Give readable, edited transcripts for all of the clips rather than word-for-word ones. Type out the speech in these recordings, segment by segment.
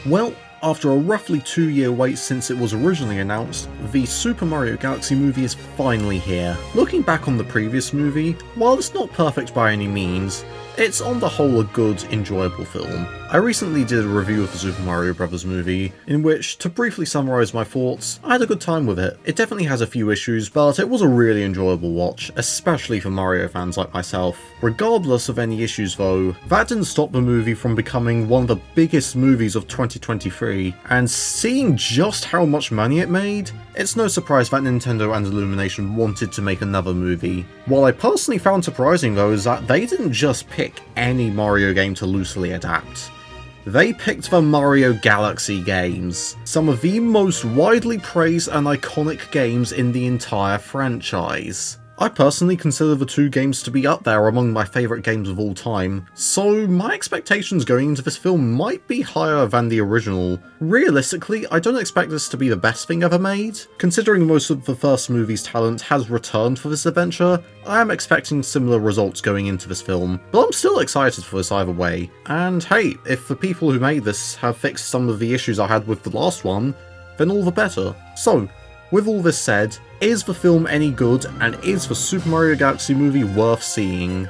Well, after a roughly 2-year wait since it was originally announced, the Super Mario Galaxy movie is finally here. Looking back on the previous movie, while it's not perfect by any means, it's on the whole a good, enjoyable film. I recently did a review of the Super Mario Bros. Movie, in which, to briefly summarise my thoughts, I had a good time with it. It definitely has a few issues, but it was a really enjoyable watch, especially for Mario fans like myself. Regardless of any issues though, that didn't stop the movie from becoming one of the biggest movies of 2023, and seeing just how much money it made, it's no surprise that Nintendo and Illumination wanted to make another movie. What I personally found surprising though is that they didn't just pick any Mario game to loosely adapt. They picked the Mario Galaxy games, some of the most widely praised and iconic games in the entire franchise. I personally consider the two games to be up there among my favourite games of all time, so my expectations going into this film might be higher than the original. Realistically, I don't expect this to be the best thing ever made. Considering most of the first movie's talent has returned for this adventure, I am expecting similar results going into this film, but I'm still excited for this either way. And hey, if the people who made this have fixed some of the issues I had with the last one, then all the better. So, with all this said, is the film any good, and is the Super Mario Galaxy movie worth seeing?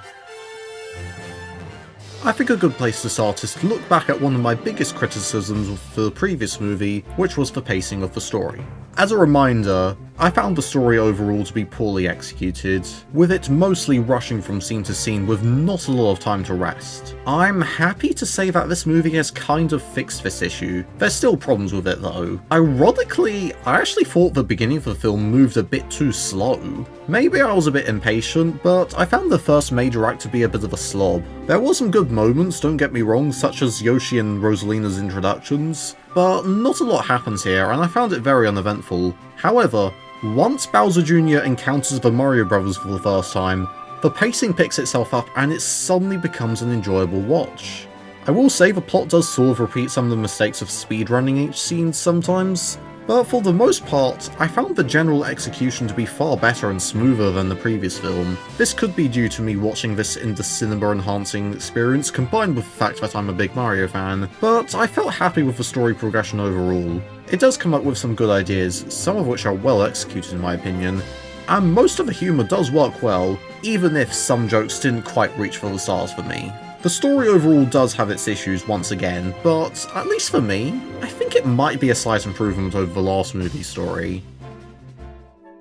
I think a good place to start is to look back at one of my biggest criticisms of the previous movie, which was the pacing of the story. As a reminder, I found the story overall to be poorly executed, with it mostly rushing from scene to scene with not a lot of time to rest. I'm happy to say that this movie has kind of fixed this issue. There's still problems with it though. Ironically, I actually thought the beginning of the film moved a bit too slow. Maybe I was a bit impatient, but I found the first major act to be a bit of a slob. There were some good moments, don't get me wrong, such as Yoshi and Rosalina's introductions, but not a lot happens here, and I found it very uneventful. However, once Bowser Jr. encounters the Mario Brothers for the first time, the pacing picks itself up and it suddenly becomes an enjoyable watch. I will say the plot does sort of repeat some of the mistakes of speedrunning each scene sometimes, but for the most part, I found the general execution to be far better and smoother than the previous film. This could be due to me watching this in the cinema-enhancing experience, combined with the fact that I'm a big Mario fan, but I felt happy with the story progression overall. It does come up with some good ideas, some of which are well executed in my opinion, and most of the humour does work well, even if some jokes didn't quite reach for the stars for me. The story overall does have its issues once again, but at least for me, I think it might be a slight improvement over the last movie's story.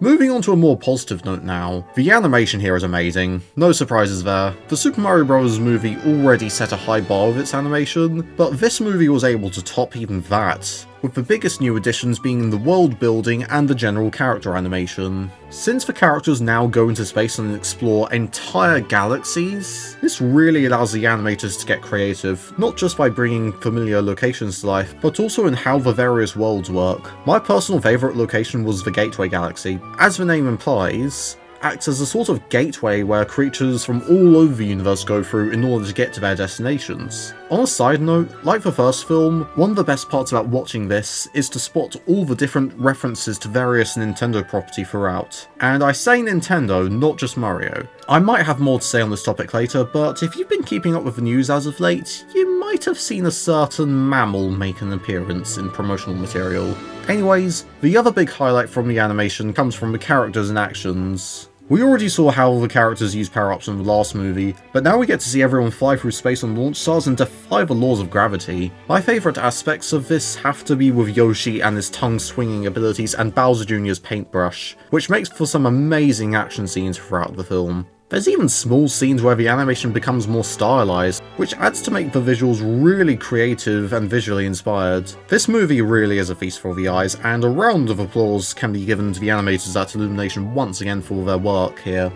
Moving on to a more positive note now, the animation here is amazing, no surprises there. The Super Mario Bros. Movie already set a high bar with its animation, but this movie was able to top even that, with the biggest new additions being the world building and the general character animation. Since the characters now go into space and explore entire galaxies, this really allows the animators to get creative, not just by bringing familiar locations to life, but also in how the various worlds work. My personal favourite location was the Gateway Galaxy. As the name implies, acts as a sort of gateway where creatures from all over the universe go through in order to get to their destinations. On a side note, like the first film, one of the best parts about watching this is to spot all the different references to various Nintendo property throughout. And I say Nintendo, not just Mario. I might have more to say on this topic later, but if you've been keeping up with the news as of late, you might have seen a certain mammal make an appearance in promotional material. Anyways, the other big highlight from the animation comes from the characters and actions. We already saw how the characters use power-ups in the last movie, but now we get to see everyone fly through space on launch stars and defy the laws of gravity. My favourite aspects of this have to be with Yoshi and his tongue-swinging abilities and Bowser Jr.'s paintbrush, which makes for some amazing action scenes throughout the film. There's even small scenes where the animation becomes more stylized, which adds to make the visuals really creative and visually inspired. This movie really is a feast for the eyes, and a round of applause can be given to the animators at Illumination once again for their work here.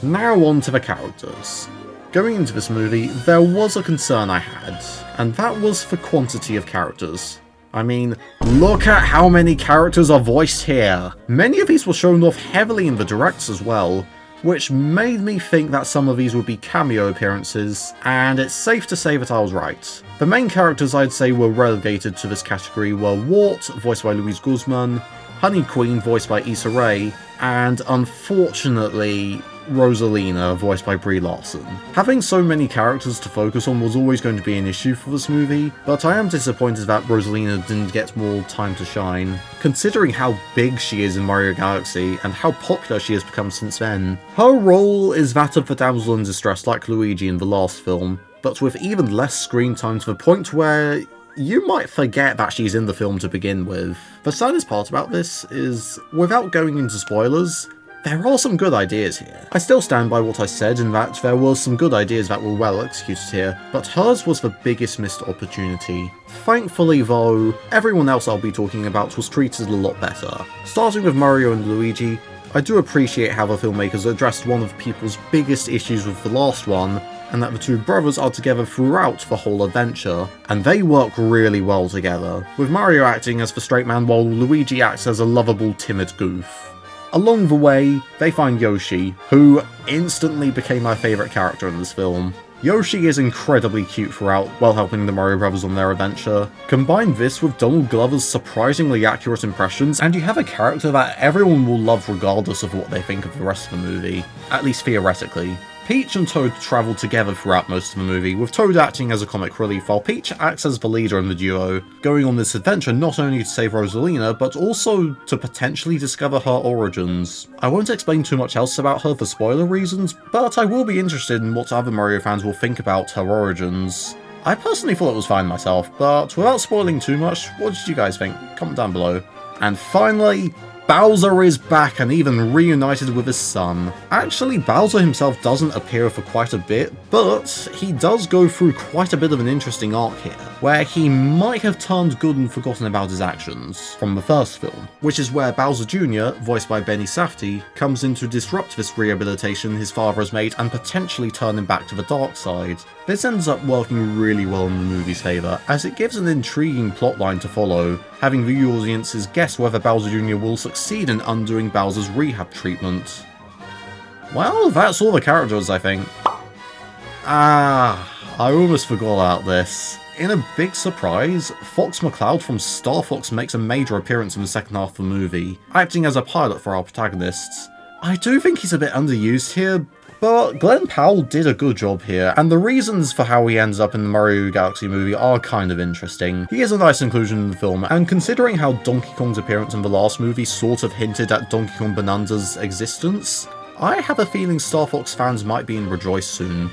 Now on to the characters. Going into this movie, there was a concern I had, and that was the quantity of characters. I mean, look at how many characters are voiced here! Many of these were shown off heavily in the directs as well, which made me think that some of these would be cameo appearances, and it's safe to say that I was right. The main characters I'd say were relegated to this category were Wart, voiced by Luis Guzman, Honey Queen, voiced by Issa Rae, and unfortunately, Rosalina, voiced by Brie Larson. Having so many characters to focus on was always going to be an issue for this movie, but I am disappointed that Rosalina didn't get more time to shine, considering how big she is in Mario Galaxy and how popular she has become since then. Her role is that of the damsel in distress like Luigi in the last film, but with even less screen time to the point where you might forget that she's in the film to begin with. The saddest part about this is, without going into spoilers, there are some good ideas here. I still stand by what I said in that there were some good ideas that were well executed here, but hers was the biggest missed opportunity. Thankfully though, everyone else I'll be talking about was treated a lot better. Starting with Mario and Luigi, I do appreciate how the filmmakers addressed one of people's biggest issues with the last one, and that the two brothers are together throughout the whole adventure, and they work really well together, with Mario acting as the straight man while Luigi acts as a lovable, timid goof. Along the way, they find Yoshi, who instantly became my favourite character in this film. Yoshi is incredibly cute throughout while helping the Mario Brothers on their adventure. Combine this with Donald Glover's surprisingly accurate impressions, and you have a character that everyone will love regardless of what they think of the rest of the movie, at least theoretically. Peach and Toad travel together throughout most of the movie, with Toad acting as a comic relief while Peach acts as the leader in the duo, going on this adventure not only to save Rosalina, but also to potentially discover her origins. I won't explain too much else about her for spoiler reasons, but I will be interested in what other Mario fans will think about her origins. I personally thought it was fine myself, but without spoiling too much, what did you guys think? Comment down below. And finally, Bowser is back and even reunited with his son. Actually, Bowser himself doesn't appear for quite a bit, but he does go through quite a bit of an interesting arc here, where he might have turned good and forgotten about his actions from the first film, which is where Bowser Jr., voiced by Benny Safdie, comes in to disrupt this rehabilitation his father has made and potentially turn him back to the dark side. This ends up working really well in the movie's favour, as it gives an intriguing plotline to follow, having the audiences guess whether Bowser Jr. will succeed in undoing Bowser's rehab treatment. Well, that's all the characters, I think. I almost forgot about this. In a big surprise, Fox McCloud from Star Fox makes a major appearance in the second half of the movie, acting as a pilot for our protagonists. I do think he's a bit underused here, but Glenn Powell did a good job here, and the reasons for how he ends up in the Mario Galaxy movie are kind of interesting. He is a nice inclusion in the film, and considering how Donkey Kong's appearance in the last movie sort of hinted at Donkey Kong Bonanza's existence, I have a feeling Star Fox fans might be in rejoice soon.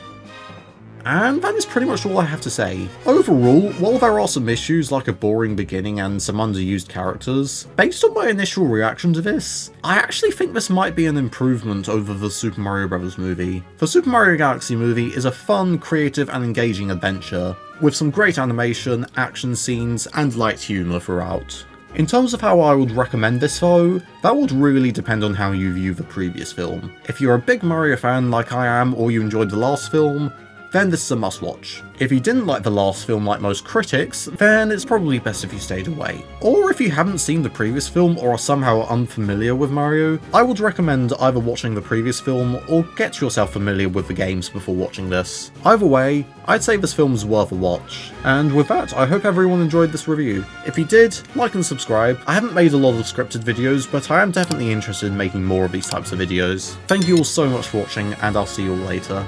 And that is pretty much all I have to say. Overall, while there are some issues like a boring beginning and some underused characters, based on my initial reaction to this, I actually think this might be an improvement over the Super Mario Bros. Movie. The Super Mario Galaxy movie is a fun, creative and engaging adventure, with some great animation, action scenes and light humour throughout. In terms of how I would recommend this though, that would really depend on how you view the previous film. If you're a big Mario fan like I am, or you enjoyed the last film, then this is a must-watch. If you didn't like the last film like most critics, then it's probably best if you stayed away. Or if you haven't seen the previous film or are somehow unfamiliar with Mario, I would recommend either watching the previous film or get yourself familiar with the games before watching this. Either way, I'd say this film is worth a watch. And with that, I hope everyone enjoyed this review. If you did, like and subscribe. I haven't made a lot of scripted videos, but I am definitely interested in making more of these types of videos. Thank you all so much for watching, and I'll see you all later.